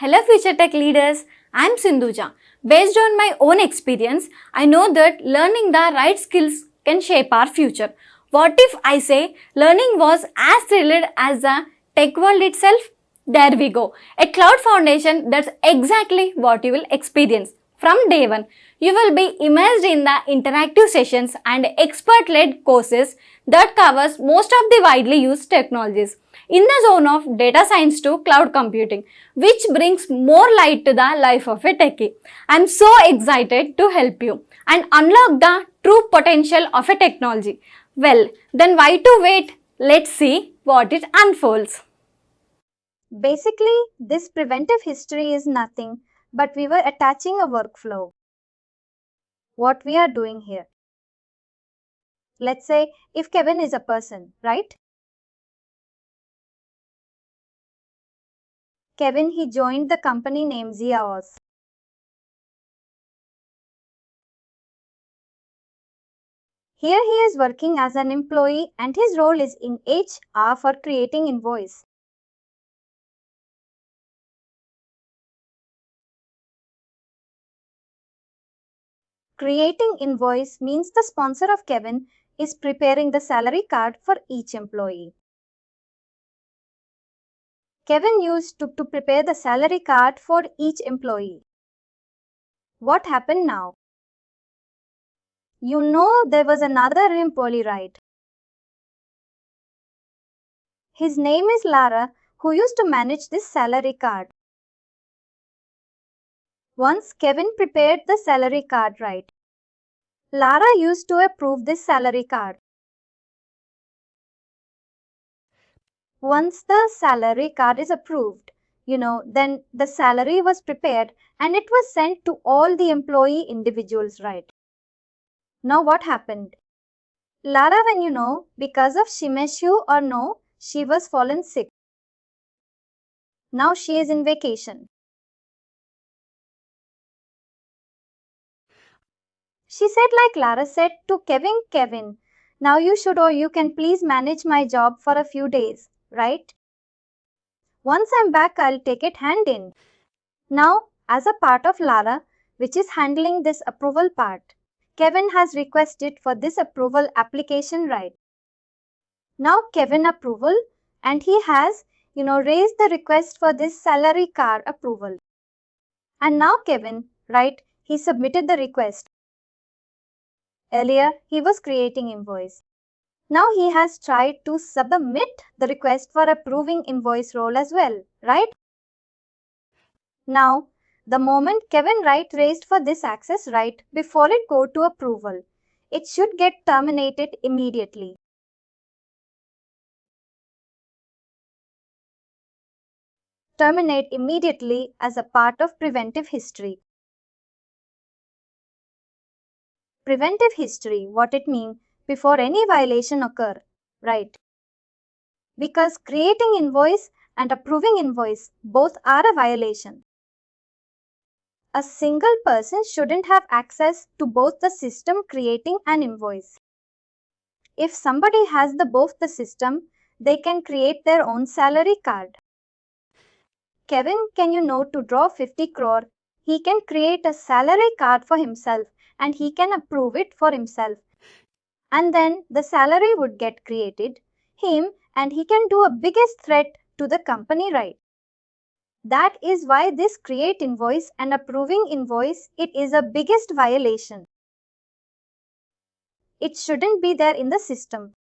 Hello future tech leaders, I am Sindhuja. Based on my own experience, I know that learning the right skills can shape our future. What if I say learning was as thrilled as the tech world itself? There we go. A CloudFoundation, that's exactly what you will experience. From day one, you will be immersed in the interactive sessions and expert-led courses that covers most of the widely used technologies in the zone of data science to cloud computing, which brings more light to the life of a techie. I'm so excited to help you and unlock the true potential of a technology. Well, then why to wait? Let's see what it unfolds. Basically, this preventive history is nothing but we were attaching a workflow. What we are doing here. Let's say if Kevin is a person, right? Kevin, he joined the company named Ziaos. Here he is working as an employee and his role is in HR for creating invoice. Creating invoice means the sponsor of Kevin is preparing the salary card for each employee. Kevin used to prepare the salary card for each employee. What happened now? You know there was another employee, right? His name is Lara, who used to manage this salary card. Once Kevin prepared the salary card right, Lara used to approve this salary card. Once the salary card is approved, then the salary was prepared and it was sent to all the employee individuals, right? Now what happened? Lara, when because of Shimeshu or no, she was fallen sick. Now she is in vacation. She said like Lara said to Kevin, now you should or you can please manage my job for a few days, right? Once I'm back, I'll take it hand in. Now, as a part of Lara, which is handling this approval part, Kevin has requested for this approval application right. Now Kevin approval and he has, raised the request for this salary card approval. And now Kevin, right, he submitted the request. Earlier, he was creating invoice. Now he has tried to submit the request for approving invoice role as well, right? Now, the moment Kevin Wright raised for this access right before it go to approval, it should get terminated immediately. Terminate immediately as a part of preventive history. Preventive history, what it means before any violation occur, right? Because creating invoice and approving invoice both are a violation. A single person shouldn't have access to both the system creating an invoice. If somebody has both the system, they can create their own salary card. Kevin, to draw 50 crore, he can create a salary card for himself and he can approve it for himself. And then the salary would get created, him, and he can do a biggest threat to the company, right? That is why this create invoice and approving invoice, it is a biggest violation. It shouldn't be there in the system.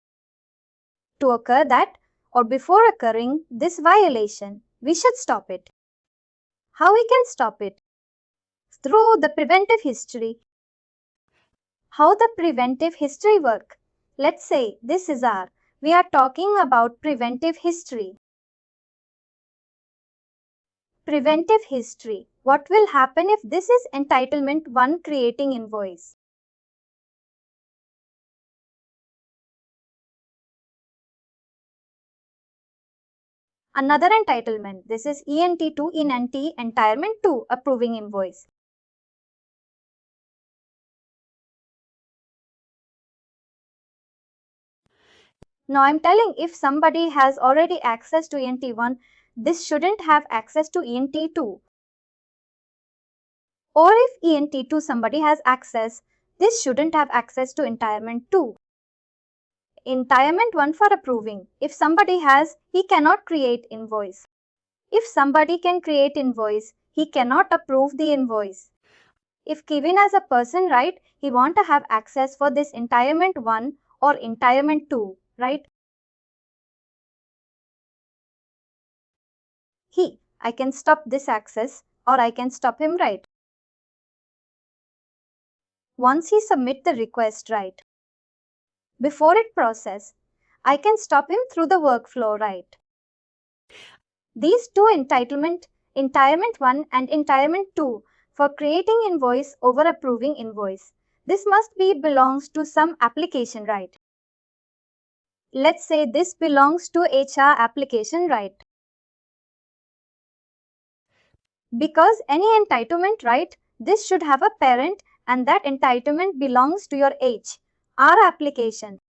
To occur that or before occurring this violation, we should stop it. How we can stop it? Through the preventive history. How the preventive history work? Let's say this is we are talking about preventive history. Preventive history. What will happen if this is entitlement 1 creating invoice? Another entitlement. This is ENT2 in NT entitlement 2 approving invoice. Now I'm telling if somebody has already access to ENT1, this shouldn't have access to ENT2. Or if ENT2 somebody has access, this shouldn't have access to entirement 2. Entirement 1 for approving. If somebody has, he cannot create invoice. If somebody can create invoice, he cannot approve the invoice. If Kevin as a person, right, he want to have access for this entirement 1 or entirement 2, right? I can stop this access or I can stop him, right? Once he submit the request, right? Before it process, I can stop him through the workflow, right? These two entirement 1 and entirement 2 for creating invoice over approving invoice. This must be belongs to some application, right? Let's say this belongs to HR application, right? Because any entitlement, right, this should have a parent and that entitlement belongs to your HR application,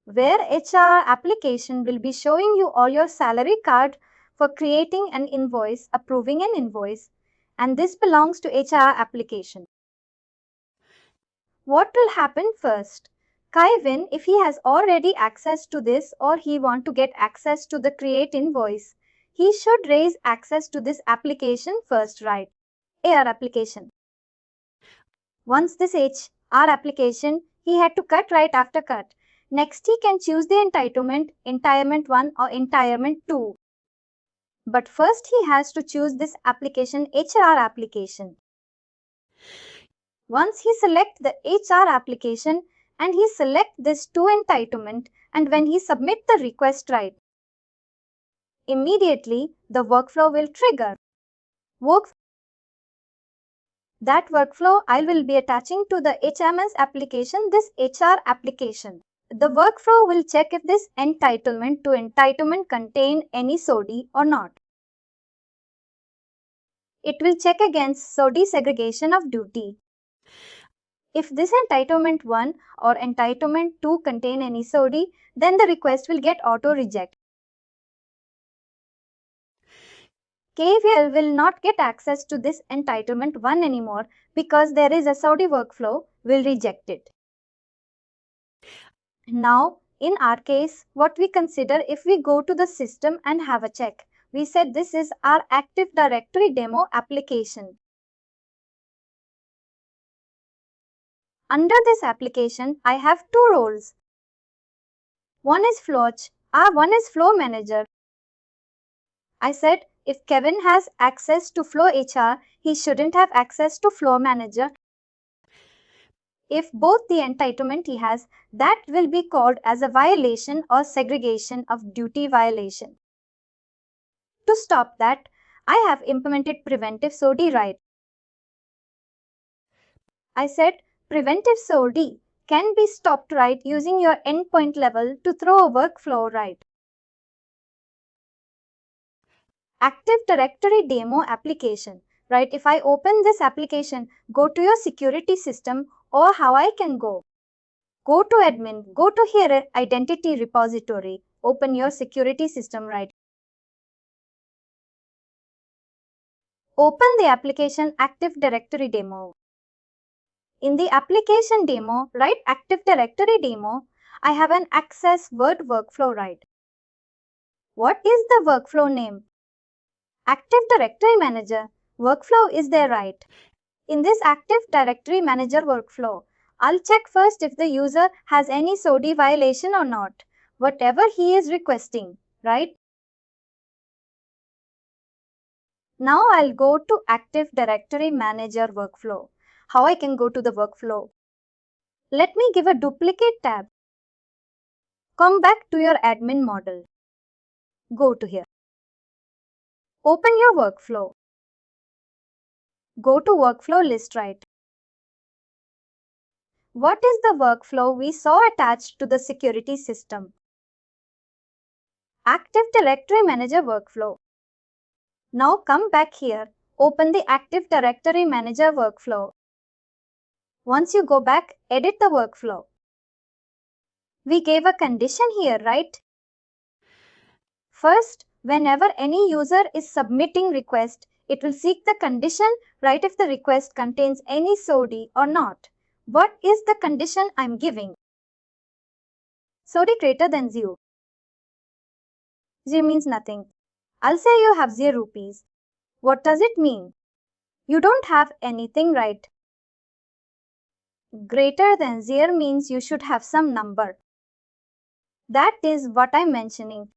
where HR application will be showing you all your salary card for creating an invoice, approving an invoice, and this belongs to HR application. What will happen first? Kevin, if he has already access to this or he want to get access to the create invoice, he should raise access to this application first, right? AR application. Once this HR application, he had to cut right after cut. Next, he can choose the entirement 1 or entirement 2. But first, he has to choose this application, HR application. Once he select the HR application and he select this 2 entitlement, and when he submit the request, right, immediately the workflow will trigger. That workflow I will be attaching to the HMS application, this HR application. The workflow will check if this entitlement to entirement contain any SOD or not. It will check against SOD segregation of duty. If this entitlement 1 or entitlement 2 contain any SOD, then the request will get auto-reject. KVL will not get access to this entitlement 1 anymore because there is a SOD workflow will reject it. Now, in our case, what we consider if we go to the system and have a check. We said this is our Active Directory demo application. Under this application, I have two roles. One is Flowch, one is Flow Manager. I said if Kevin has access to Flow HR, he shouldn't have access to Flow Manager. If both the entitlement he has, that will be called as a violation or segregation of duty violation. To stop that, I have implemented Preventive SOD, right? I said Preventive SOD can be stopped, right, using your endpoint level to throw a workflow, right? Active Directory demo application, right? If I open this application, go to your security system, or how I can go? Go to admin, go to here identity repository, open your security system, right? Open the application Active Directory demo. In the application demo, right, Active Directory demo, I have an access word workflow, right? What is the workflow name? Active Directory Manager. Workflow is there, right? In this Active Directory Manager workflow, I'll check first if the user has any SOD violation or not, whatever he is requesting, right? Now I'll go to Active Directory Manager workflow. How I can go to the workflow? Let me give a duplicate tab. Come back to your admin model. Go to here. Open your workflow. Go to workflow list, right? What is the workflow we saw attached to the security system? Active Directory Manager workflow. Now come back here. Open the Active Directory Manager workflow. Once you go back, edit the workflow. We gave a condition here, right? First, whenever any user is submitting request, It will seek the condition, right, if the request contains any SOD or not. What is the condition I'm giving? SOD greater than 0. 0 means nothing. I'll say you have 0 rupees. What does it mean? You don't have anything, right? Greater than 0 means you should have some number. That is what I'm mentioning.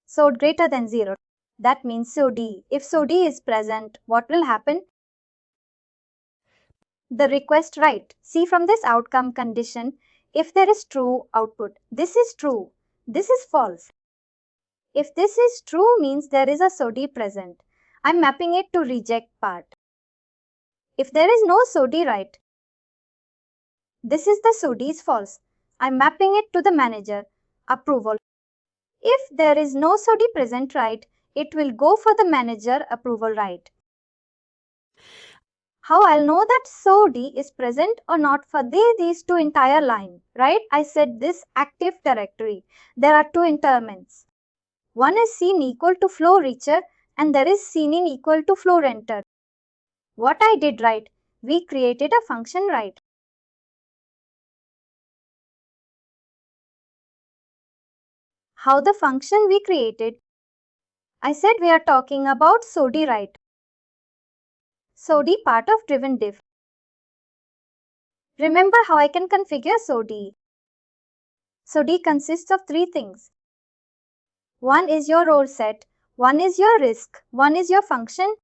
So greater than 0. That means SOD. If SOD is present, what will happen? The request right. See from this outcome condition, if there is true output, this is true, this is false. If this is true means there is a SOD present. I'm mapping it to reject part. If there is no SOD right, this is the SOD is false. I'm mapping it to the manager, approval. If there is no SOD present right, it will go for the manager approval right. How I'll know that SOD is present or not for these two entire line, right? I said this active directory. There are two interments. One is seen equal to flow reacher and there is seen in equal to flow renter. What I did right, we created a function right. How the function we created? I said we are talking about SOD right. SOD part of driven diff. Remember how I can configure SOD. SOD consists of three things. One is your role set, one is your risk, one is your function.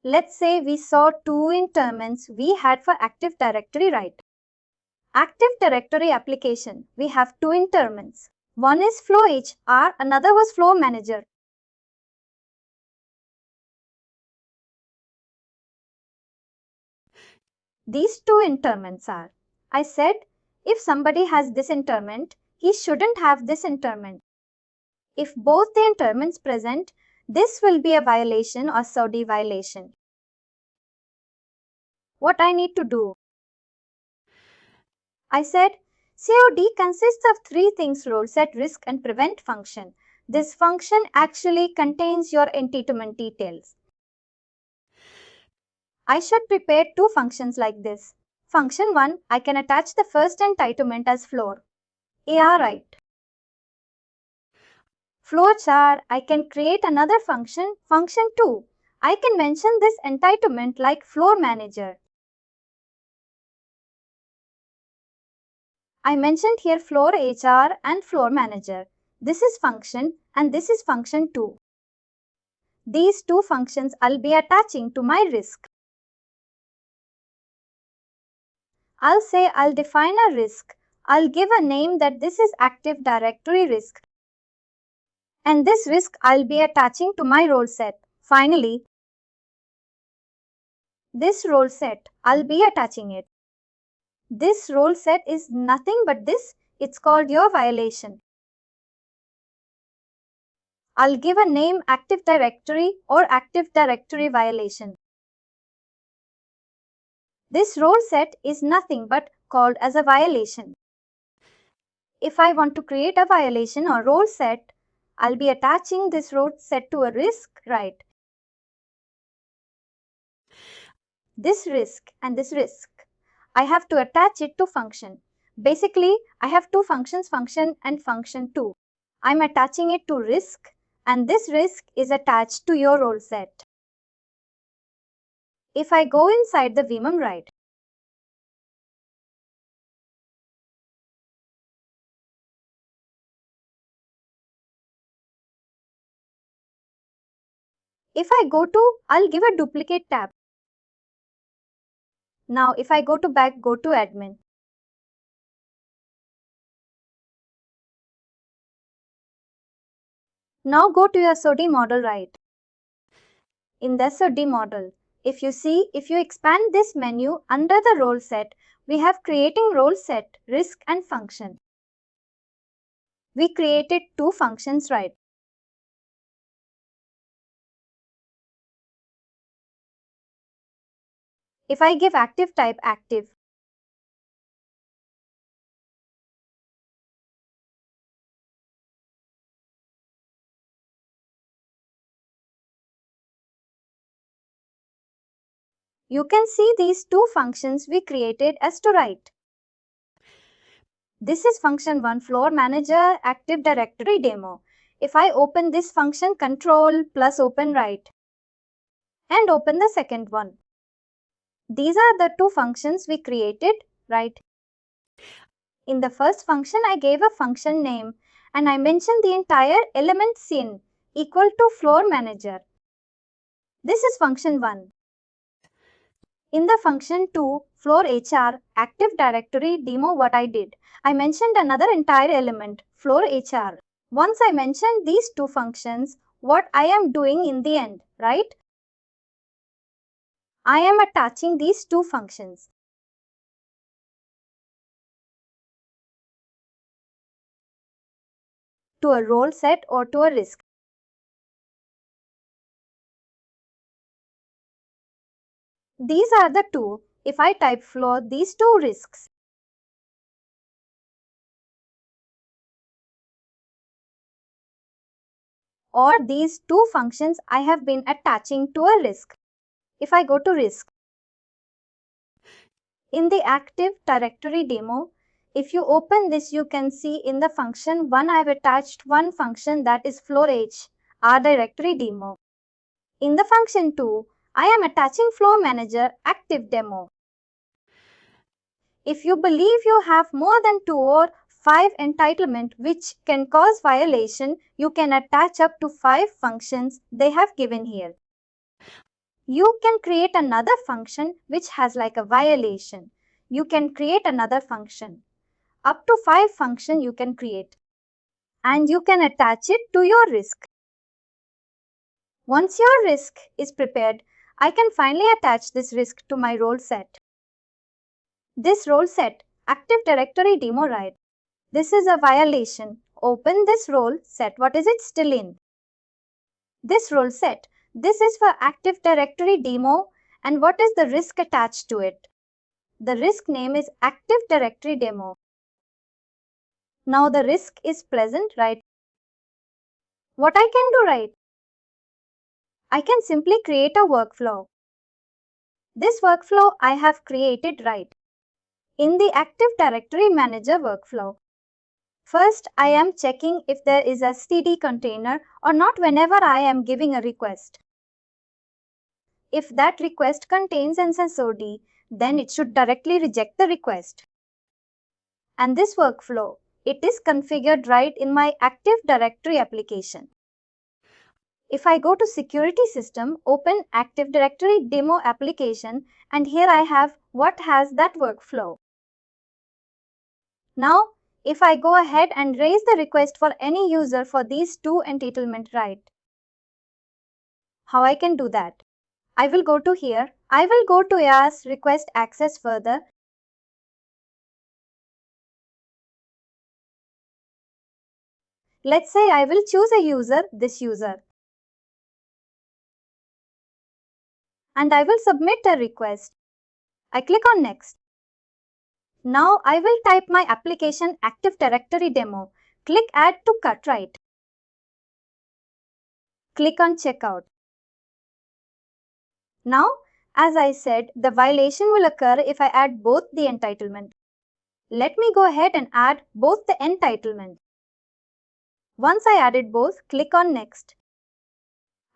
Let's say we saw two interments we had for Active Directory right. Active Directory application, we have two interments. One is Flow HR, another was Flow Manager. These two interments are, I said, if somebody has this interment, he shouldn't have this interment. If both the interments present, this will be a violation or SOD violation. What I need to do? I said, COD consists of three things: role set, risk, and prevent function. This function actually contains your entitlement details. I should prepare two functions like this. Function 1, I can attach the first entitlement as floor. AR right. Flowchart, I can create another function, function 2. I can mention this entitlement like floor manager. I mentioned here floor HR and floor manager. This is function and this is function 2. These two functions I'll be attaching to my risk. I'll say I'll define a risk. I'll give a name that this is Active Directory risk. And this risk I'll be attaching to my role set. Finally, this role set, I'll be attaching it. This role set is nothing but this. It's called your violation. I'll give a name Active Directory or Active Directory violation. This role set is nothing but called as a violation. If I want to create a violation or role set, I'll be attaching this role set to a risk, right? This risk and this risk, I have to attach it to function. Basically, I have two functions, function and function 2. I'm attaching it to risk and this risk is attached to your role set. If I go inside the vmem right, if I go to, I'll give a duplicate tab. Now if I go to back, go to admin. Now go to your SOD model right. In the SOD model, if you expand this menu under the role set, we have creating role set, risk and function. We created two functions right. If I give active type active, You can see these two functions we created as to right. This is function 1 floor manager active directory demo. If I open this function control plus open right and open the second one. These are the two functions we created, right? In the first function, I gave a function name and I mentioned the entire element sin equal to floor manager. This is function 1. In the function 2, floor HR active directory demo, what I did, I mentioned another entire element, floor HR. Once I mentioned these two functions, what I am doing in the end, right? I am attaching these two functions. To a role set or to a risk. These are the two. If I type floor, these two risks. Or these two functions I have been attaching to a risk. If I go to risk, in the active directory demo, if you open this, you can see in the function 1 I have attached one function, that is floor H, our directory demo. In the function 2, I am attaching floor manager active demo. If you believe you have more than 2 or 5 entitlement which can cause violation, you can attach up to 5 functions they have given here. You can create another function which has like a violation. You can create another function. Up to 5 functions you can create. And you can attach it to your risk. Once your risk is prepared, I can finally attach this risk to my role set. This role set, active directory demo, right? This is a violation. Open this role set. What is it still in? This role set. This is for active directory demo. And what is the risk attached to it? The risk name is active directory demo. Now the risk is present, right? What I can do, right? I can simply create a workflow. This workflow I have created, right, in the Active Directory Manager workflow. First, I am checking if there is a STD container or not whenever I am giving a request. If that request contains an SOD, then it should directly reject the request. And this workflow, it is configured right in my Active Directory application. If I go to Security System, open Active Directory Demo application, and here I have what has that workflow. Now, if I go ahead and raise the request for any user for these two entitlement, right? How I can do that? I will go to here. I will go to ARS request access further. Let's say I will choose a user, this user. And I will submit a request. I click on next. Now I will type my application Active Directory Demo. Click Add to Cut, right. Click on Checkout. Now, as I said, the violation will occur if I add both the entitlement. Let me go ahead and add both the entitlement. Once I added both, click on Next.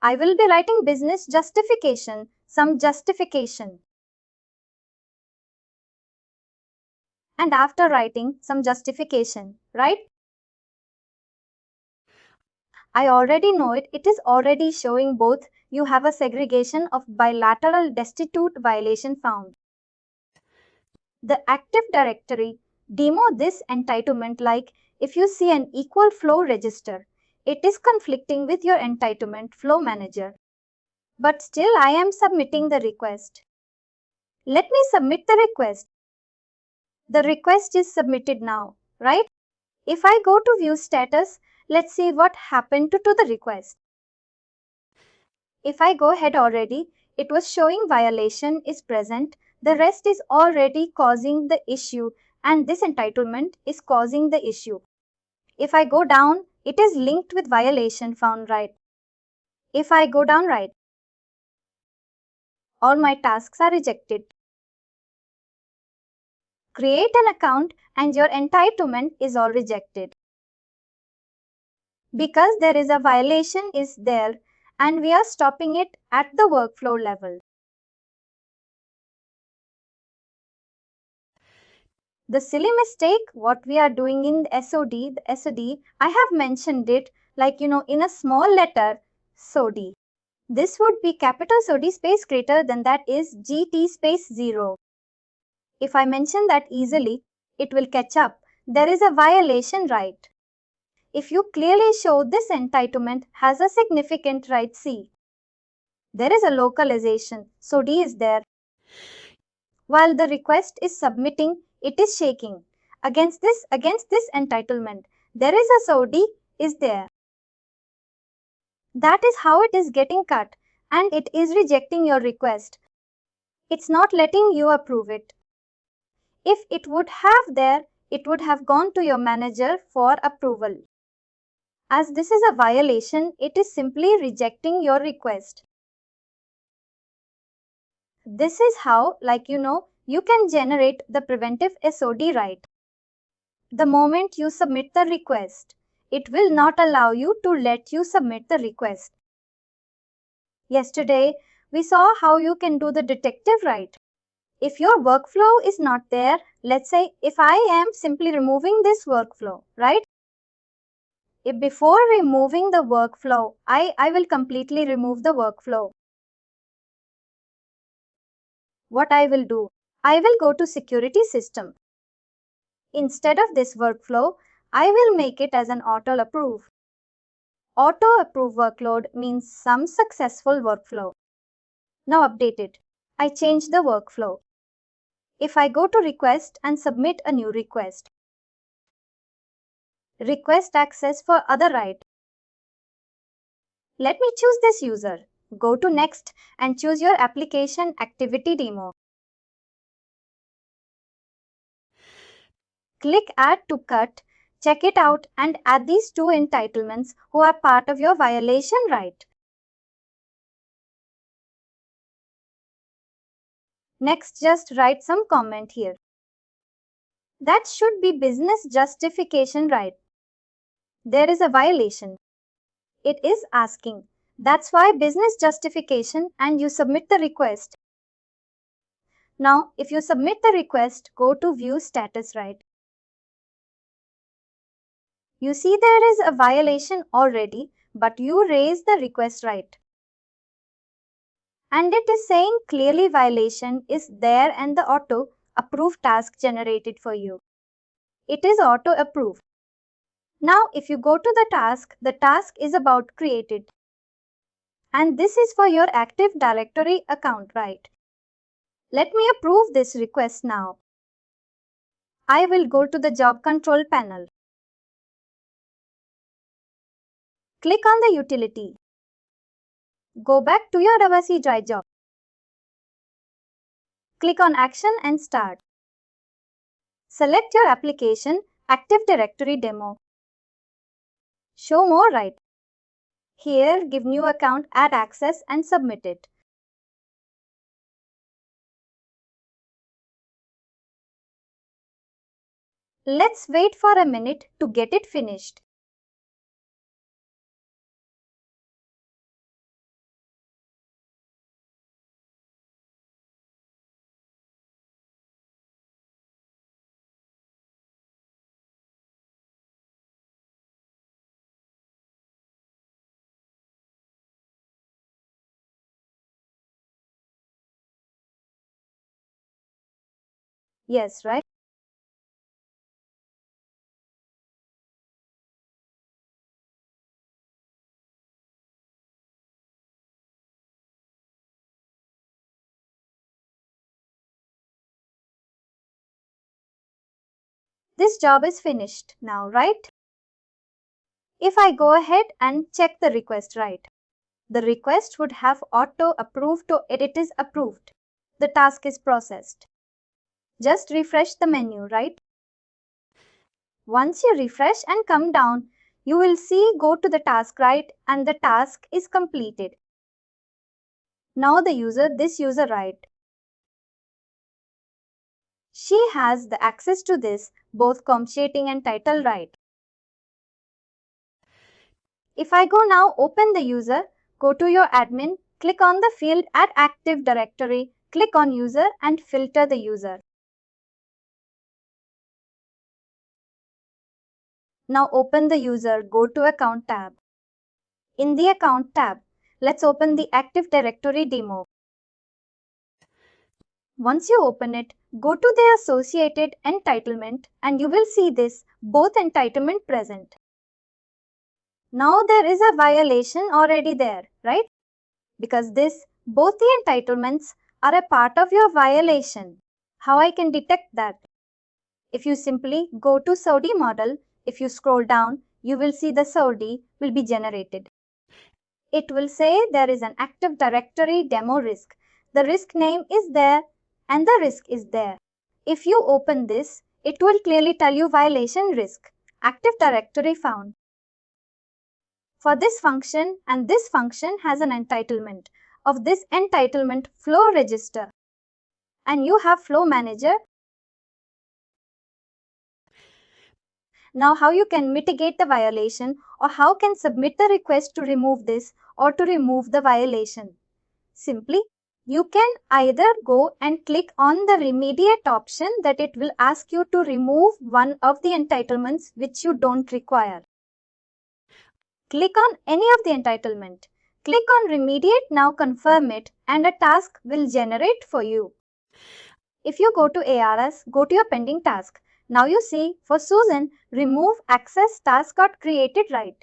I will be writing business justification, some justification. And after writing some justification, right? I already know it. It is already showing both. You have a segregation of bilateral destitute violation found. The Active Directory demo this entitlement, like if you see an equal flow register, it is conflicting with your entitlement flow manager. But still I am submitting the request. Let me submit the request. The request is submitted now, right? If I go to view status, let's see what happened to the request. If I go ahead already, it was showing violation is present. The rest is already causing the issue and this entitlement is causing the issue. If I go down, it is linked with violation found, right. If I go down, right, All my tasks are rejected. Create an account and your entitlement is all rejected. Because there is a violation is there and we are stopping it at the workflow level. The silly mistake, what we are doing in the SOD, I have mentioned it in a small letter, SOD. This would be capital SOD space greater than that is GT space 0. If I mention that easily, it will catch up. There is a violation, right? If you clearly show this entitlement has a significant right C. There is a localization, SOD is there. While the request is submitting, it is shaking. Against this entitlement, there is a SOD is there. That is how it is getting cut and it is rejecting your request. It's not letting you approve it. If it would have there, it would have gone to your manager for approval. As this is a violation, it is simply rejecting your request. This is how, you can generate the preventive SOD right. The moment you submit the request, it will not allow you to let you submit the request. Yesterday, we saw how you can do the detective right. If your workflow is not there, let's say if I am simply removing this workflow, right? If before removing the workflow, I will completely remove the workflow. What I will do? I will go to security system. Instead of this workflow, I will make it as an auto approve. Auto approve workload means some successful workflow. Now update it. I change the workflow. If I go to request and submit a new request. Request access for other right. Let me choose this user. Go to next and choose your application activity demo. Click add to cut, check it out and add these two entitlements who are part of your violation right. Next, just write some comment here. That should be business justification right. There is a violation. It is asking. That's why business justification and you submit the request. Now, if you submit the request, go to view status right. You see there is a violation already, but you raise the request right. And it is saying clearly violation is there and the auto approve task generated for you. It is auto approved. Now if you go to the task is about created. And this is for your Active Directory account, right? Let me approve this request now. I will go to the job control panel. Click on the utility. Go back to your Avasi Dry job. Click on Action and Start. Select your application, Active Directory Demo. Show more right. Here, give new account, add access and submit it. Let's wait for a minute to get it finished. Yes, right? This job is finished now, right? If I go ahead and check the request right, the request would have auto approved to it is approved. The task is processed. Just refresh the menu, right? Once you refresh and come down, you will see go to the task right and the task is completed. Now this user, right? She has the access to this, both conversating and title, right? If I go now, open the user, go to your admin, click on the field Add Active Directory, click on user and filter the user. Now open the user, go to Account tab. In the Account tab, let's open the Active Directory demo. Once you open it, go to the associated entitlement and you will see this, both entitlement present. Now there is a violation already there, right? Because both the entitlements are a part of your violation. How I can detect that? If you simply go to SOD model, if you scroll down, you will see the SOD will be generated. It will say there is an Active Directory demo risk. The risk name is there and the risk is there. If you open this, it will clearly tell you violation risk, Active Directory found. For this function, and this function has an entitlement of this entitlement flow register. And you have flow manager. Now how you can mitigate the violation or how can submit the request to remove this or to remove the violation? Simply, you can either go and click on the remediate option that it will ask you to remove one of the entitlements which you don't require. Click on any of the entitlement. Click on remediate, now confirm it and a task will generate for you. If you go to ARS, go to your pending task. Now you see for Susan, remove access task got created, right?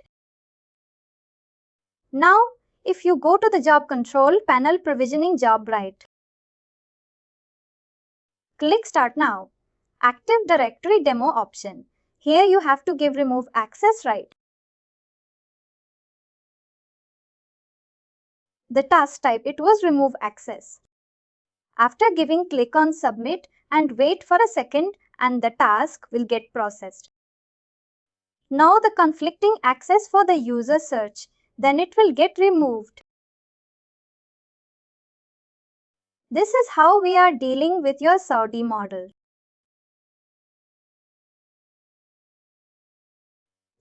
Now, if you go to the job control panel provisioning job, right? Click start now. Active Directory demo option. Here you have to give remove access, right? The task type, it was remove access. After giving, click on submit and wait for a second and the task will get processed. Now the conflicting access for the user search, then it will get removed. This is how we are dealing with your SOD model.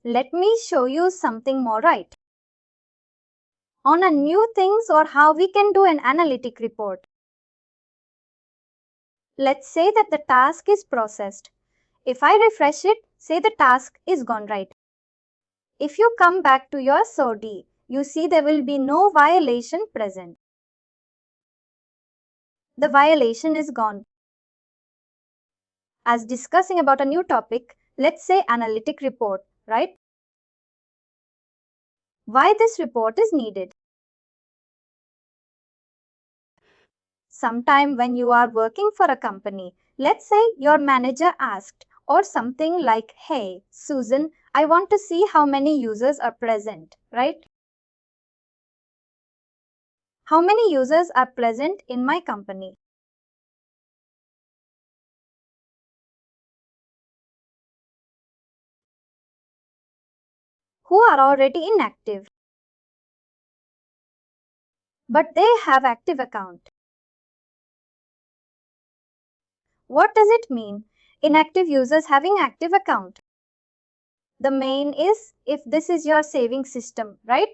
Let me show you something more, right? On a new things or how we can do an analytic report. Let's say that the task is processed. If I refresh it, say the task is gone, right? If you come back to your SOD, you see there will be no violation present. The violation is gone. As discussing about a new topic, let's say analytic report, right? Why this report is needed? Sometime when you are working for a company, let's say your manager asked or something like, hey, Susan, I want to see how many users are present, right? How many users are present in my company? Who are already inactive, but they have active account. What does it mean? Inactive users having active account. The main is if this is your saving system, right?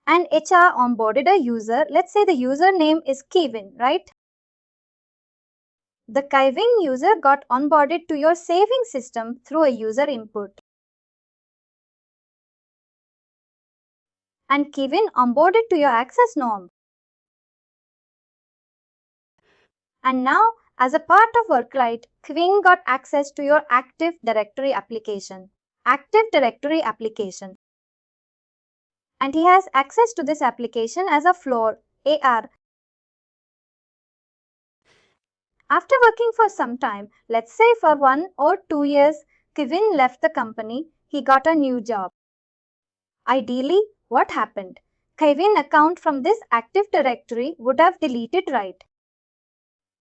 And HR onboarded a user. Let's say the username is Kevin, right? The Kevin user got onboarded to your saving system through a user input. And Kevin onboarded to your access norm. And now, as a part of WorkRite, Kevin got access to your Active Directory application. Active Directory application. And he has access to this application as a floor, AR. After working for some time, let's say for 1 or 2 years, Kevin left the company, he got a new job. Ideally, what happened? Kevin account from this Active Directory would have deleted, right?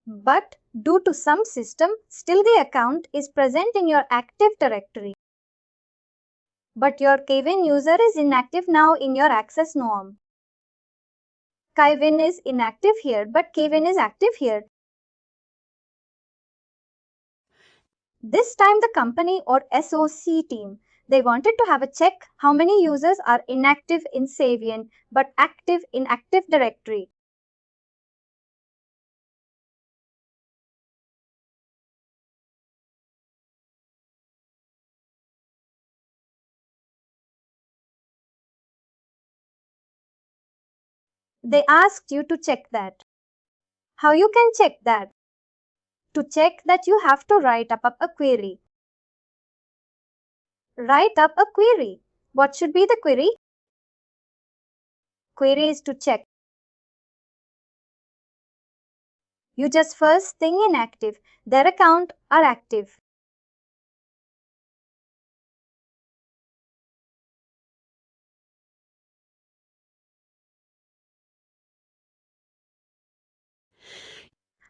But due to some system, still the account is present in your Active Directory. But your Kevin user is inactive now in your access norm. Kevin is inactive here, but Kevin is active here. This time the company or SOC team, they wanted to have a check how many users are inactive in Saviynt but active in Active Directory. They asked you to check that. How you can check that? To check that you have to write up a query. Write up a query. What should be the query? Query is to check. You just first thing inactive, their account are active.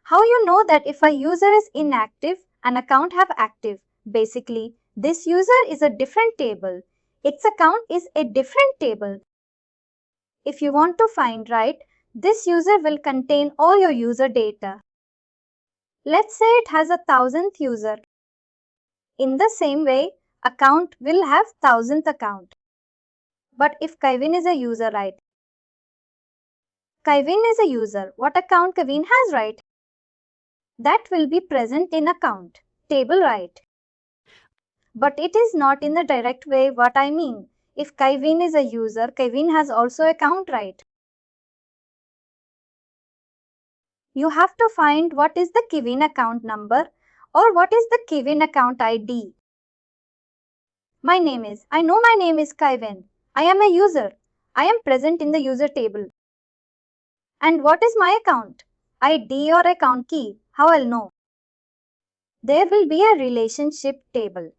How you know that if a user is inactive, an account have active? Basically, this user is a different table. Its account is a different table. If you want to find right, this user will contain all your user data. Let's say it has 1,000th user. In the same way, account will have 1,000th account. But if Kevin is a user, right? Kevin is a user. What account Kevin has, right? That will be present in account table, right? But it is not in the direct way. What I mean, if Kevin is a user, Kevin has also account, right? You have to find what is the Kevin account number or what is the Kevin account ID. I know my name is Kevin. I am a user. I am present in the user table. And what is my account? ID or account key? How I'll know? There will be a relationship table.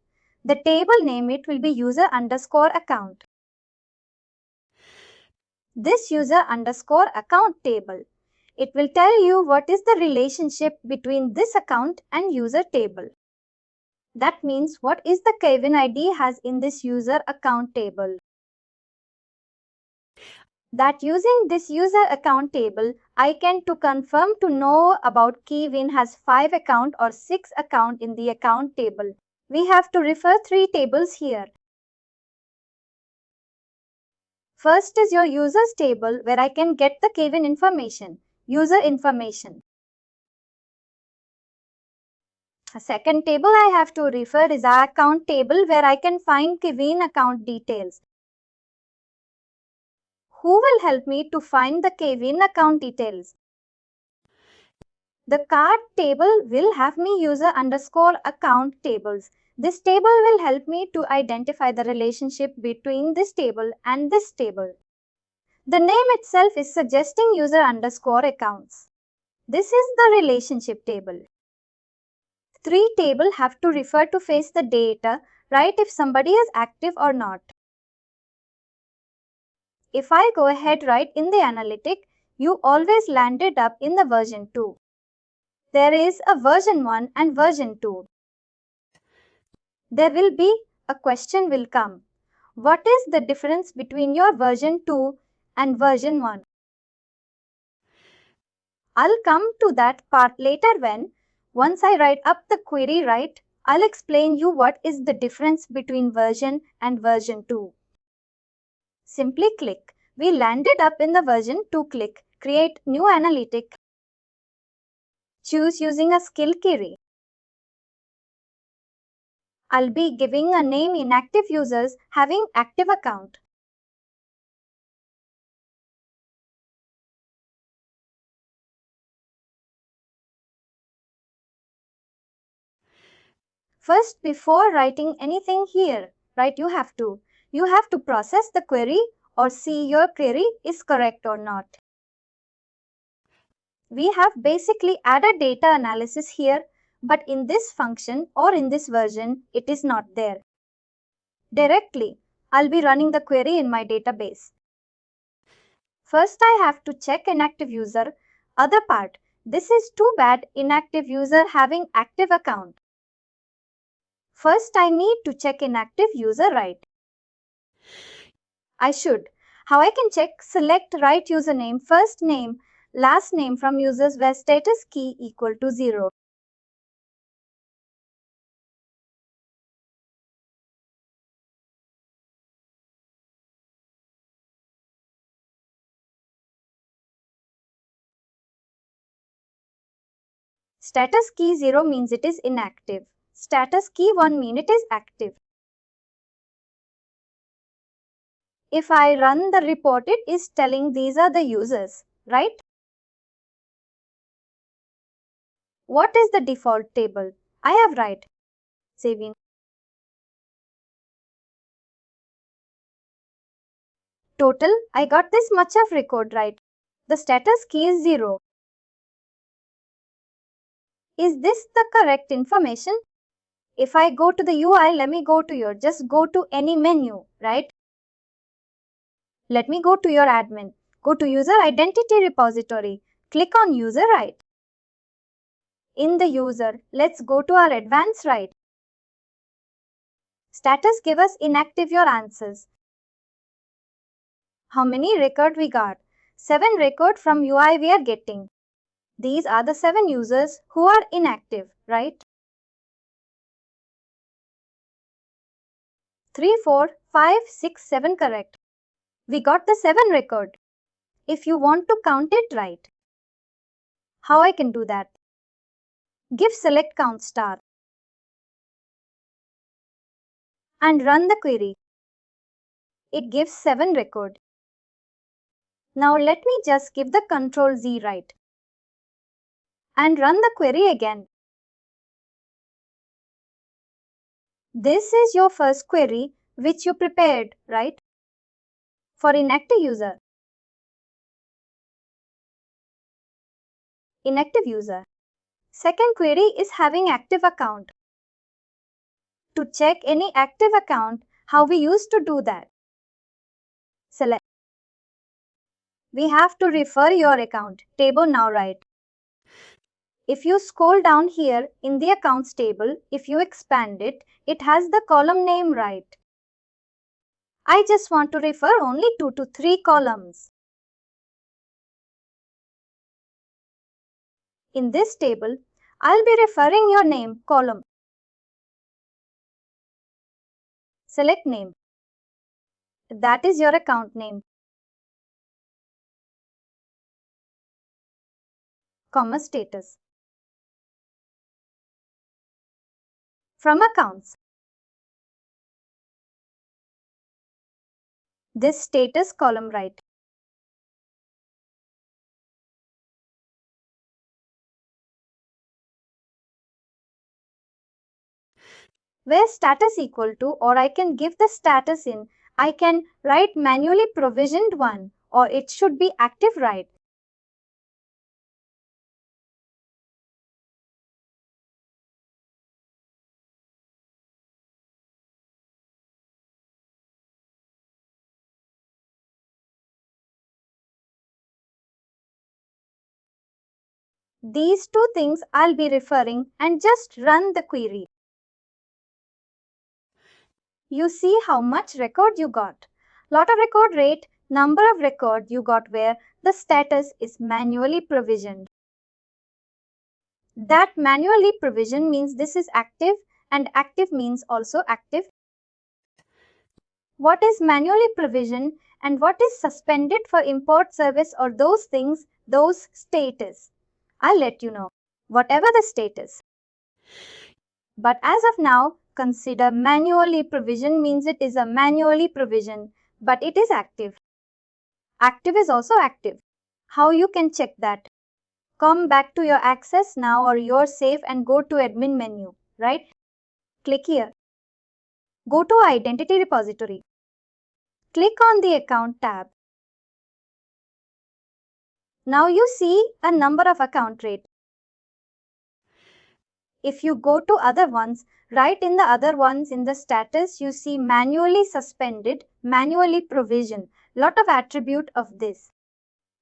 The table name it will be user underscore account. This user underscore account table. It will tell you what is the relationship between this account and user table. That means what is the Kevin ID has in this user account table. That using this user account table, I can to confirm to know about Kevin has 5 account or 6 account in the account table. We have to refer 3 tables here. First is your users table where I can get the Kevin information, user information. A second table I have to refer is our account table where I can find Kevin account details. Who will help me to find the Kevin account details? The card table will have me user underscore account tables. This table will help me to identify the relationship between this table and this table. The name itself is suggesting user underscore accounts. This is the relationship table. 3 table have to refer to face the data, right, if somebody is active or not. If I go ahead right in the analytic, you always landed up in the version 2. There is a version 1 and version 2. There will be a question will come. What is the difference between your version 2 and version 1? I'll come to that part later when, once I write up the query right, I'll explain you what is the difference between version and version 2. Simply click. We landed up in the version 2. Click Create New Analytic. Choose using a skill query. I'll be giving a name inactive users having active account. First, before writing anything here, right, you have to process the query or see your query is correct or not. We have basically added data analysis here, but in this function or in this version, it is not there. Directly, I'll be running the query in my database. First, I have to check inactive user. Other part, this is too bad inactive user having active account. First, I need to check inactive user, right? I should. How I can check? Select right username, first name, last name from users where status key equal to 0. Status key 0 means it is inactive. Status key 1 means it is active. If I run the report, it is telling these are the users, right? What is the default table? I have right. Saviynt. Total, I got this much of record right. The status key is 0. Is this the correct information? If I go to the UI, let me go to just go to any menu, right? Let me go to your admin. Go to user identity repository. Click on user right. In the user, let's go to our advanced right. Status give us inactive your answers. How many record we got? 7 record from UI we are getting. These are the 7 users who are inactive, right? 3, 4, 5, 6, 7 correct. We got the 7 record. If you want to count it right, how I can do that? Give select count star and run the query. It gives 7 record. Now let me just give the control Z right and run the query again. This is your first query which you prepared, right? For inactive user. Inactive user. Second query is having active account. To check any active account, how we used to do that? Select. We have to refer your account table now, right? If you scroll down here in the accounts table, if you expand it, it has the column name right. I just want to refer only 2 to 3 columns. In this table, I'll be referring your name column. Select name. That is your account name. Comma status. From accounts. This status column right. Where status equal to, or I can give the status in, I can write manually provisioned 1 or it should be active right. These 2 things I'll be referring and just run the query. You see how much record you got. Lot of record rate, number of record you got where the status is manually provisioned. That manually provision means this is active and active means also active. What is manually provisioned and what is suspended for import service or those things, those status. I'll let you know, whatever the status. But as of now, consider manually provisioned means it is a manually provisioned, but it is active. Active is also active. How you can check that? Come back to your access now or your save and go to admin menu, right? Click here. Go to identity repository. Click on the account tab. Now you see a number of account rate. If you go to other ones, right in the other ones in the status, you see manually suspended, manually provisioned. Lot of attribute of this.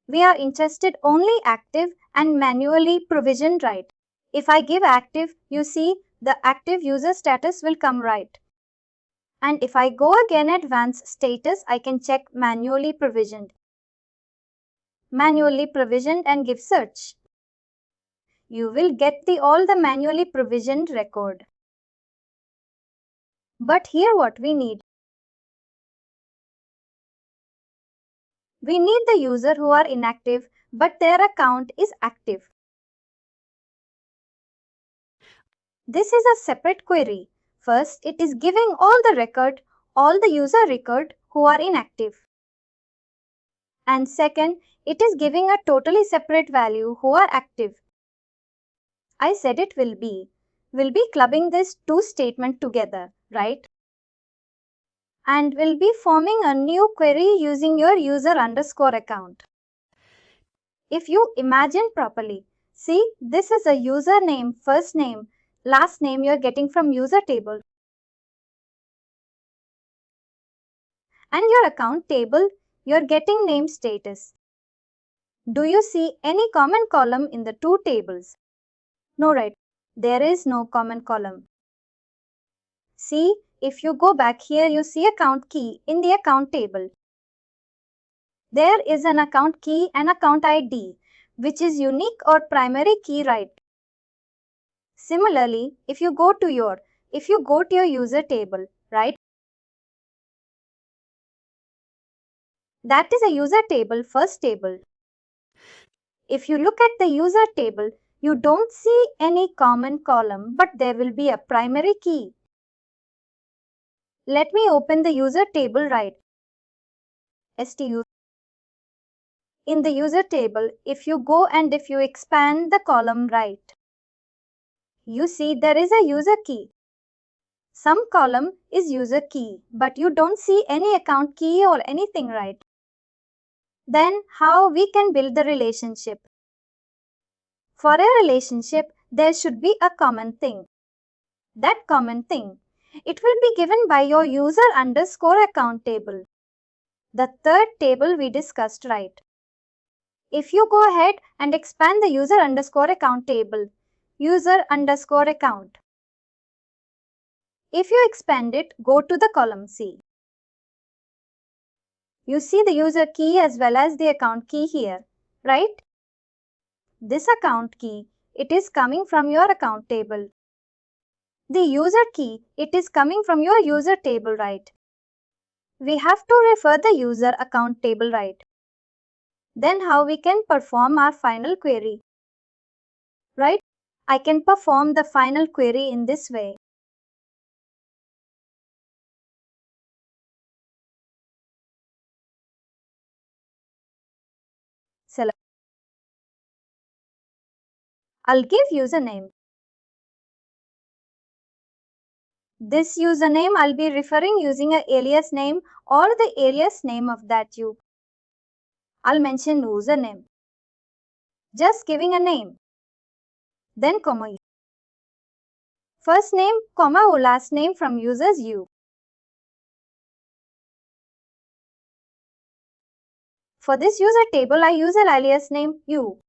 We are interested only active and manually provisioned right. If I give active, you see the active user status will come right. And if I go again advanced status, I can check manually provisioned. Manually provisioned and give search. You will get all the manually provisioned record. But here what we need. We need the user who are inactive but their account is active. This is a separate query. First, it is giving all the user record who are inactive. And second, it is giving a totally separate value who are active. I said it will be. We'll be clubbing these two statements together, right? And we'll be forming a new query using your user underscore account. If you imagine properly, see, this is a username, first name, last name you're getting from user table. And your account table, you're getting name status. Do you see any common column in the two tables? No, right? There is no common column. See, if you go back here, you see account key in the account table. There is an account key and account ID, which is unique or primary key, right? Similarly, if you go to your user table, right? That is a user table, first table. If you look at the user table, you don't see any common column, but there will be a primary key. Let me open the user table, right? STU. In the user table, if you go and if you expand the column right, you see there is a user key. Some column is user key, but you don't see any account key or anything, right? Then how we can build the relationship? For a relationship, there should be a common thing. That common thing, it will be given by your user underscore account table. The third table we discussed, right? If you go ahead and expand the user underscore account table, user underscore account. If you expand it, go to the column C. You see the user key as well as the account key here, right? This account key, it is coming from your account table. The user key, it is coming from your user table, right? We have to refer the user account table, right? Then how we can perform our final query, right? I can perform the final query in this way. Select. I'll give username. This username I'll be referring using an alias name or the alias name of that you. I'll mention username. Just giving a name. Then comma. First name, comma, or last name from users you. For this user table, I use an alias name you.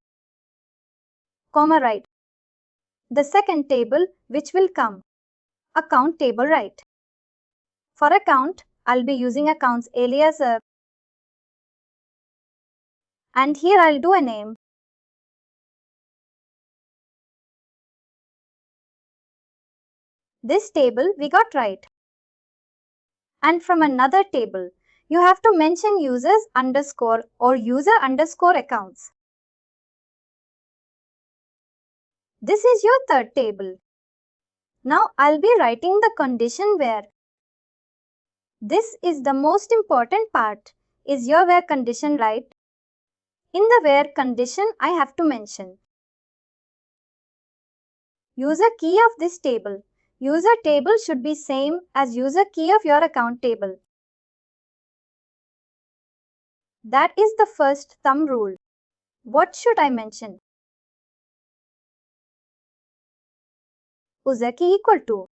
Comma, right. The second table which will come. Account table, right. For account, I'll be using accounts alias and here I'll do a name. This table we got right. And from another table, you have to mention users underscore or user underscore accounts. This is your third table. Now I'll be writing the condition where. This is the most important part. Is your where condition right? In the where condition, I have to mention user key of this table. User table should be same as user key of your account table. That is the first thumb rule. What should I mention? User key equal to.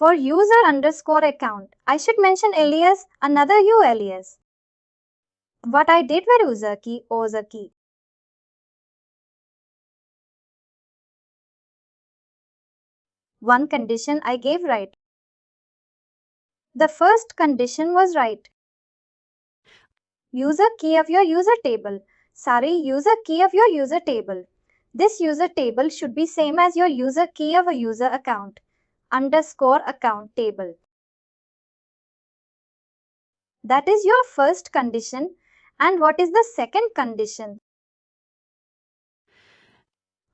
For user underscore account, I should mention alias, another u alias. What I did with user key, user key. One condition I gave right. The first condition was right. User key of your user table. Sorry, user key of your user table. This user table should be same as your user key of a user account. Underscore account table. That is your first condition. And what is the second condition?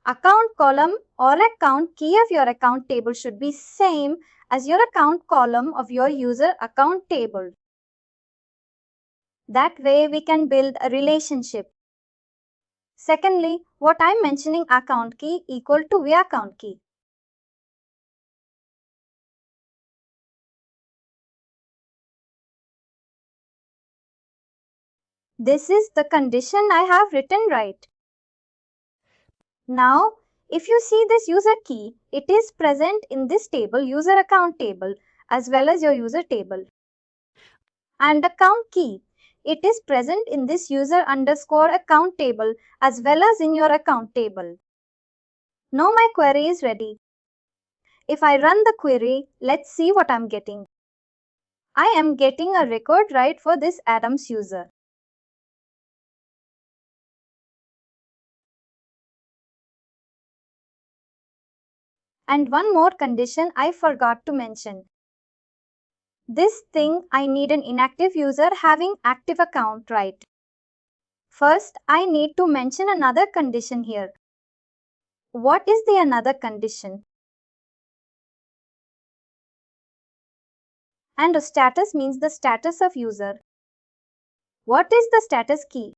Account column or account key of your account table should be same as your account column of your user account table. That way we can build a relationship. Secondly, what I'm mentioning account key equal to via account key. This is the condition I have written right. Now, if you see this user key, it is present in this table, user account table, as well as your user table. And account key, it is present in this user underscore account table as well as in your account table. Now my query is ready. If I run the query, let's see what I'm getting. I am getting a record right for this Adams user. And one more condition I forgot to mention. This thing I need an inactive user having active account right. First, I need to mention another condition here. What is the another condition? And a status means the status of user. What is the status key?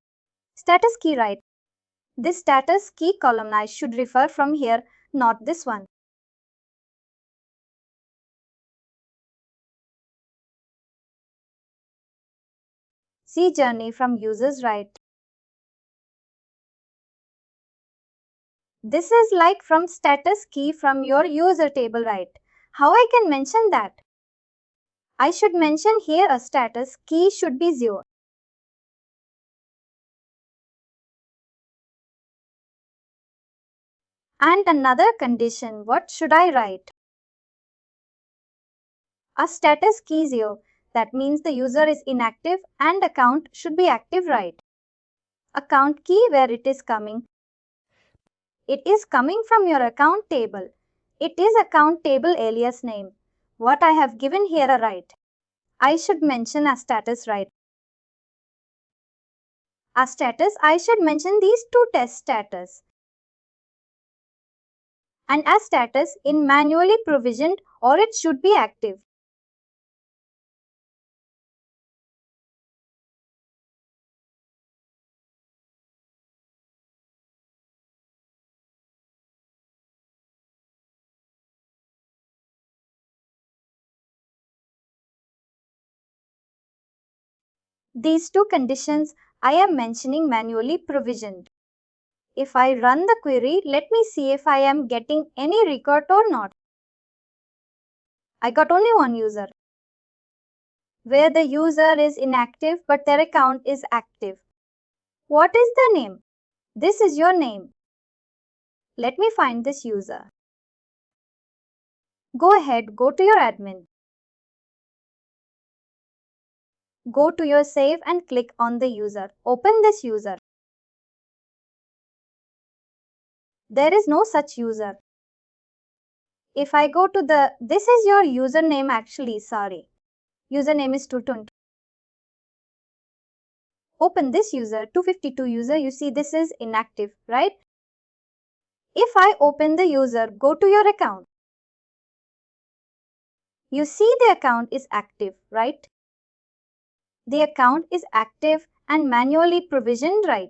Status key right. This status key column I should refer from here, not this one. See journey from users right. This is like from status key from your user table right. How I can mention that? I should mention here a status key should be 0. And another condition, what should I write? A status key 0. That means the user is inactive and account should be active right. Account key where it is coming. It is coming from your account table. It is account table alias name. What I have given here a right. I should mention a status right. A status I should mention these two test status. And as status in manually provisioned or it should be active. These two conditions I am mentioning manually provisioned. If I run the query, let me see if I am getting any record or not. I got only one user, where the user is inactive but their account is active. What is the name? This is your name. Let me find this user. Go ahead, go to your admin. Go to your save and click on the user. Open this user. There is no such user. If I go to this is your username actually, sorry. Username is Tutun. Open this user, 252 user, you see this is inactive, right? If I open the user, go to your account. You see the account is active, right? The account is active and manually provisioned, right?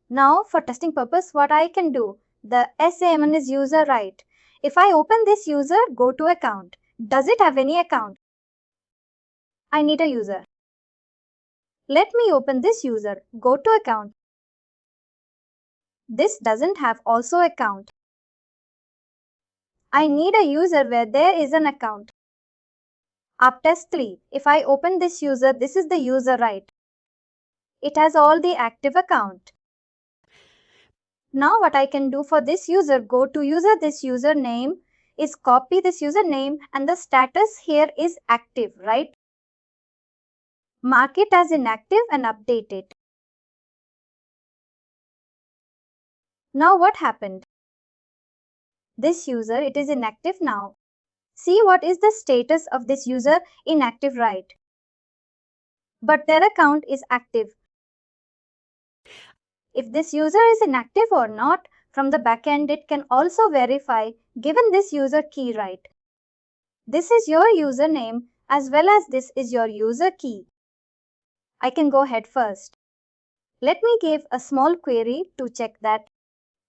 Now, for testing purpose, what I can do? The SAMN is user, right? If I open this user, go to account. Does it have any account? I need a user. Let me open this user. Go to account. This doesn't have also account. I need a user where there is an account. Up test 3. If I open this user, this is the user, right? It has all the active account. Now what I can do for this user, go to user, this username, is copy this username and the status here is active, right? Mark it as inactive and update it. Now what happened? This user, it is inactive now. See what is the status of this user inactive, right? But their account is active. If this user is inactive or not, from the backend it can also verify given this user key, right? This is your username as well as this is your user key. I can go ahead first. Let me give a small query to check that.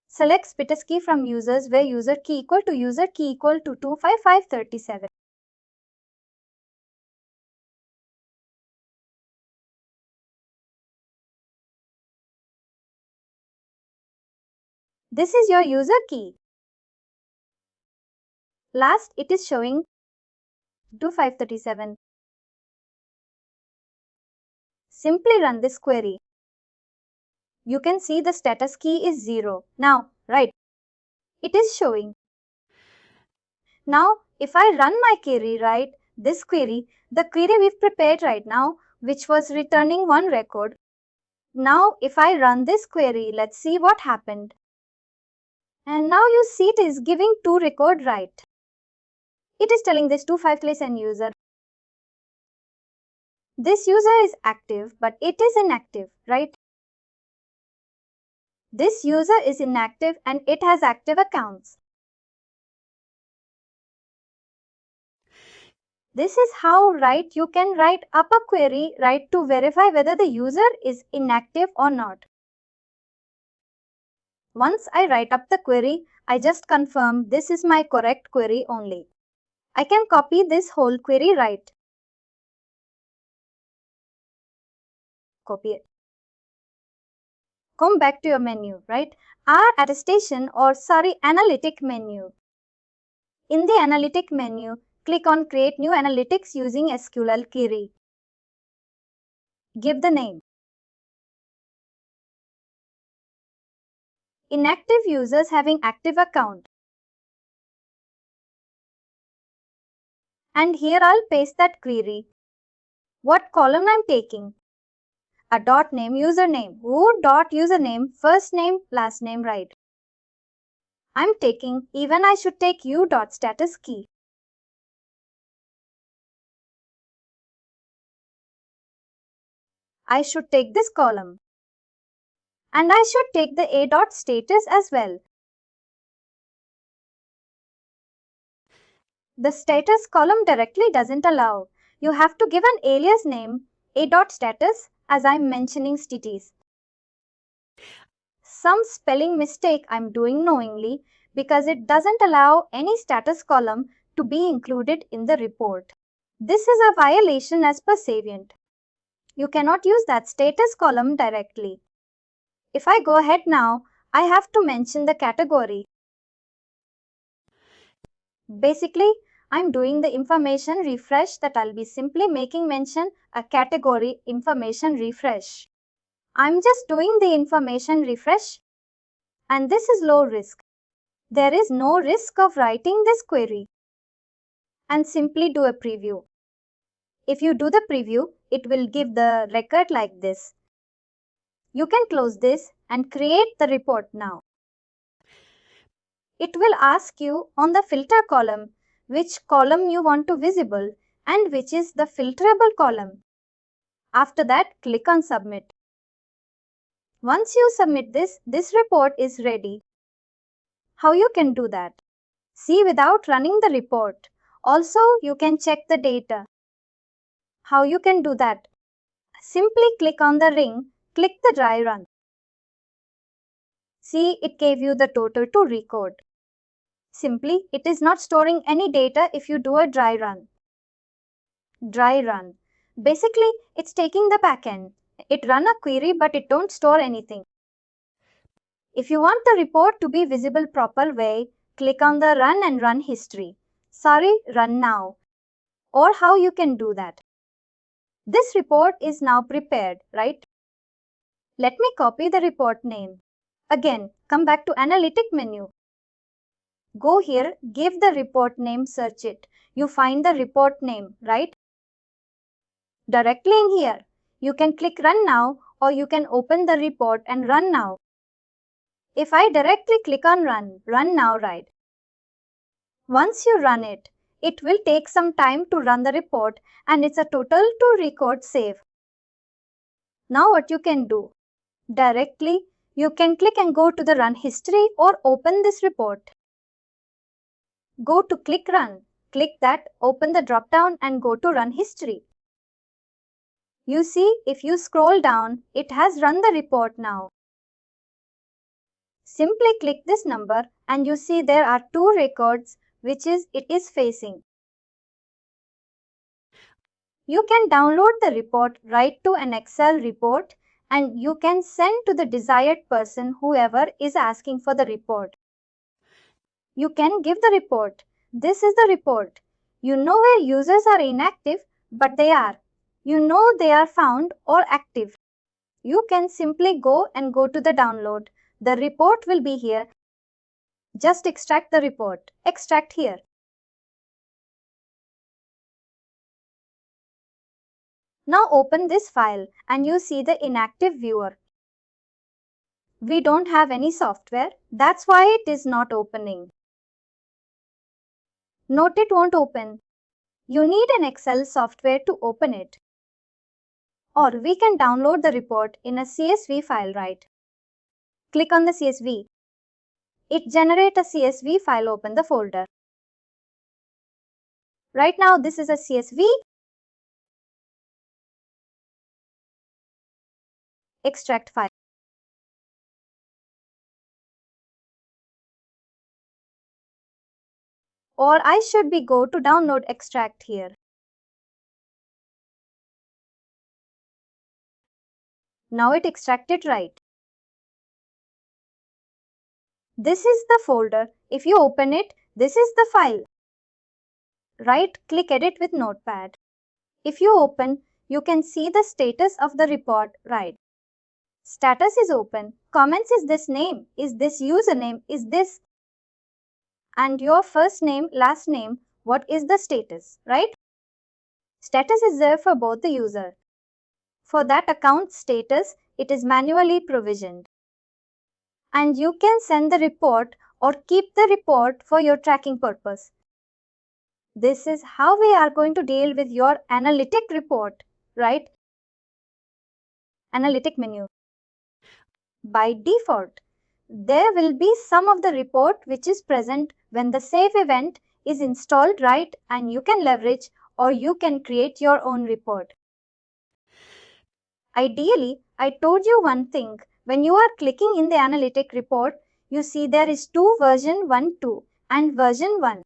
Select status key from users where user key equal to 25537. This is your user key. Last, it is showing 2537. Simply run this query. You can see the status key is 0. Now, right, it is showing. Now, if I run my query, right, this query, the query we've prepared right now, which was returning one record. Now, if I run this query, let's see what happened. And now you see it is giving 2 record, right? It is telling this 2537 user. This user is active, but it is inactive, right? This user is inactive and it has active accounts. This is how, right, you can write up a query, right, to verify whether the user is inactive or not. Once I write up the query, I just confirm this is my correct query only. I can copy this whole query, right? Copy it. Come back to your menu, right? Our attestation or analytic menu. In the analytic menu, click on create new analytics using SQL query. Give the name. Inactive users having active account. And here I'll paste that query. What column I'm taking? A dot name username. Who dot username, first name, last name, right? I'm taking, even I should take u dot status key. I should take this column. And I should take the a dot status as well. The status column directly doesn't allow. You have to give an alias name, a dot status, as I'm mentioning status. Some spelling mistake I'm doing knowingly because it doesn't allow any status column to be included in the report. This is a violation as per Saviynt. You cannot use that status column directly. If I go ahead now, I have to mention the category. Basically, I'm doing the information refresh that I'll be simply making mention a category information refresh. I'm just doing the information refresh and this is low risk. There is no risk of writing this query and simply do a preview. If you do the preview, it will give the record like this. You can close this and create the report now. It will ask you on the filter column which column you want to visible and which is the filterable column. After that, click on submit. Once you submit this report is ready. How you can do that? See without running the report. Also, you can check the data. How you can do that? Simply click on the ring, click the dry run. See, it gave you the total to record. Simply, it is not storing any data if you do a dry run. Dry run. Basically, it's taking the backend. It run a query but it don't store anything. If you want the report to be visible proper way, click on the run and run history. Run now. Or how you can do that. This report is now prepared, right? Let me copy the report name. Again, come back to analytic menu. Go here, give the report name, search it. You find the report name, right? Directly in here, you can click Run Now or you can open the report and run now. If I directly click on Run Now, right? Once you run it, it will take some time to run the report and it's a total to record save. Now what you can do? Directly, you can click and go to the run history or open this report. Go to click Run. Click that, open the drop down and go to Run History. You see, if you scroll down, it has run the report now. Simply click this number and you see there are two records which it is facing. You can download the report right to an Excel report and you can send to the desired person whoever is asking for the report. You can give the report. This is the report. You know where users are inactive, but they are. You know they are found or active. You can simply go to the download. The report will be here. Just extract the report. Extract here. Now open this file and you see the inactive viewer. We don't have any software. That's why it is not opening. Note it won't open. You need an Excel software to open it. Or we can download the report in a CSV file, right? Click on the CSV. It generates a CSV file, open the folder. Right now this is a CSV. Extract file. Or I should be go to download extract here. Now it extracted right. This is the folder. If you open it, this is the file. Right click edit with notepad. If you open, you can see the status of the report, right? Status is open. Comments is this name, is this username, is this, and your first name, last name, what is the status, right? Status is there for both the user. For that account status, it is manually provisioned. And you can send the report or keep the report for your tracking purpose. This is how we are going to deal with your analytic report, right? Analytic menu. By default, there will be some of the report which is present when the save event is installed, right? And you can leverage or you can create your own report. Ideally, I told you one thing. When you are clicking in the analytic report, you see there is two version 1.2 and version 1.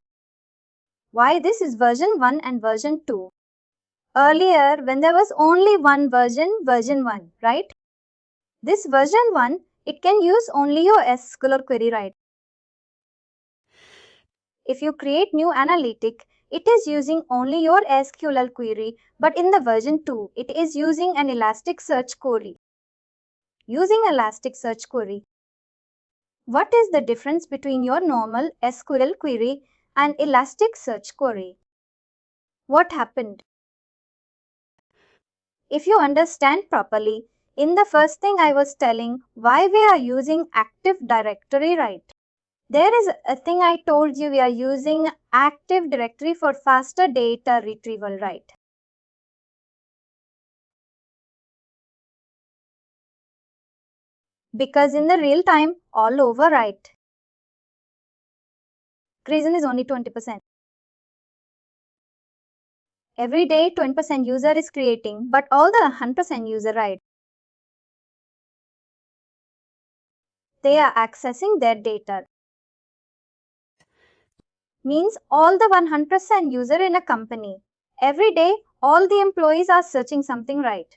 Why this is version 1 and version 2? Earlier, when there was only one version 1, right? This version 1, it can use only your SQL query, right? If you create new analytic, it is using only your SQL query, but in the version 2, it is using an Elasticsearch query. Using Elasticsearch query. What is the difference between your normal SQL query and Elasticsearch query? What happened? If you understand properly, in the first thing I was telling why we are using Active Directory, right? There is a thing I told you, we are using Active Directory for faster data retrieval, right? Because in the real time, all over, right? Reason is only 20%. Every day 20% user is creating, but all the 100% user, right? They are accessing their data. Means all the 100% user in a company. Every day, all the employees are searching something, right?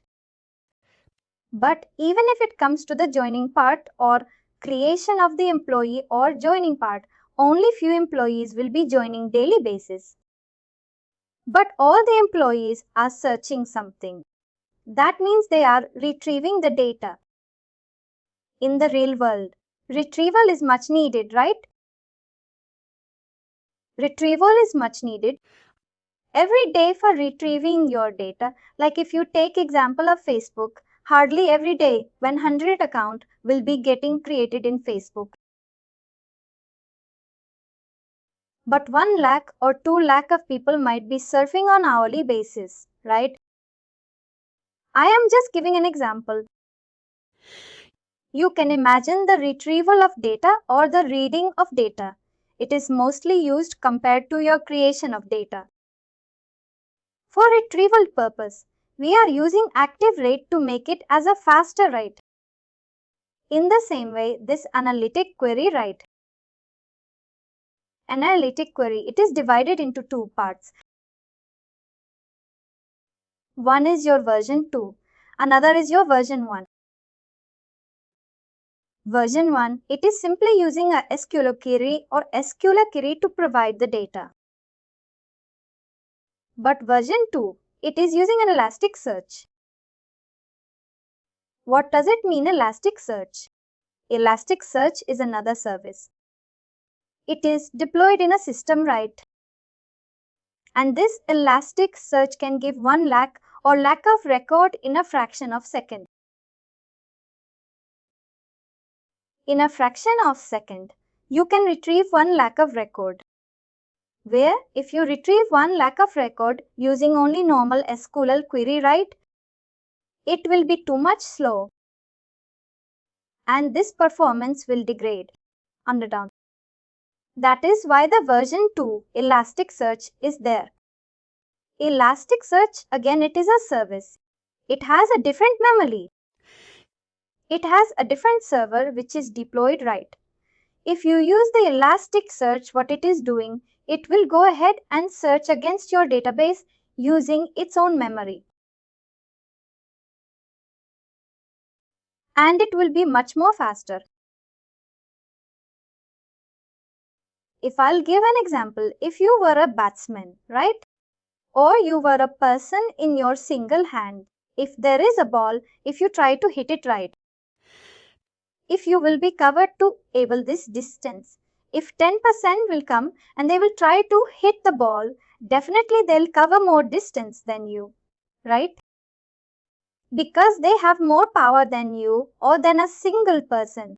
But even if it comes to the joining part or creation of the employee or joining part, only few employees will be joining daily basis. But all the employees are searching something. That means they are retrieving the data. In the real world, retrieval is much needed, right? Retrieval is much needed every day for retrieving your data. Like if you take example of Facebook, hardly every day 100 account will be getting created in Facebook. But 1 lakh or 2 lakh of people might be surfing on hourly basis, right? I am just giving an example. You can imagine the retrieval of data or the reading of data. It is mostly used compared to your creation of data. For retrieval purpose, we are using active rate to make it as a faster write. In the same way, this analytic query write. Analytic query, it is divided into 2 parts. One is your version 2, another is your version 1. Version 1, it is simply using a SQL query or SQL query to provide the data. But version 2, it is using an Elasticsearch. What does it mean, Elasticsearch? Elasticsearch is another service. It is deployed in a system, right? And this Elasticsearch can give 1 lakh or lakh of record in a fraction of second. In a fraction of second, you can retrieve 1 lakh of record. Where if you retrieve 1 lakh of record using only normal SQL query write, it will be too much slow and this performance will degrade. Underdown. That is why the version 2 Elasticsearch is there. Elasticsearch, again, it is a service. It has a different memory. It has a different server which is deployed, right? If you use the Elasticsearch, what it is doing, it will go ahead and search against your database using its own memory. And it will be much more faster. If I'll give an example, if you were a batsman, right? Or you were a person in your single hand, if there is a ball, if you try to hit it right, if you will be covered to able this distance, if 10% will come and they will try to hit the ball, definitely they'll cover more distance than you, right? Because they have more power than you or than a single person.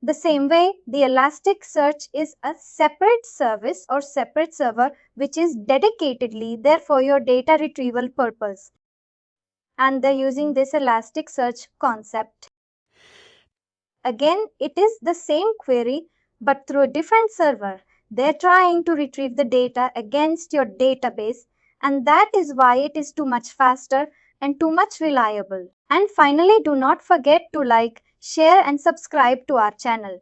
The same way, the Elasticsearch is a separate service or separate server which is dedicatedly there for your data retrieval purpose. And they're using this Elasticsearch concept. Again, it is the same query but through a different server. They're trying to retrieve the data against your database, and that is why it is too much faster and too much reliable. And finally, do not forget to like, share and subscribe to our channel.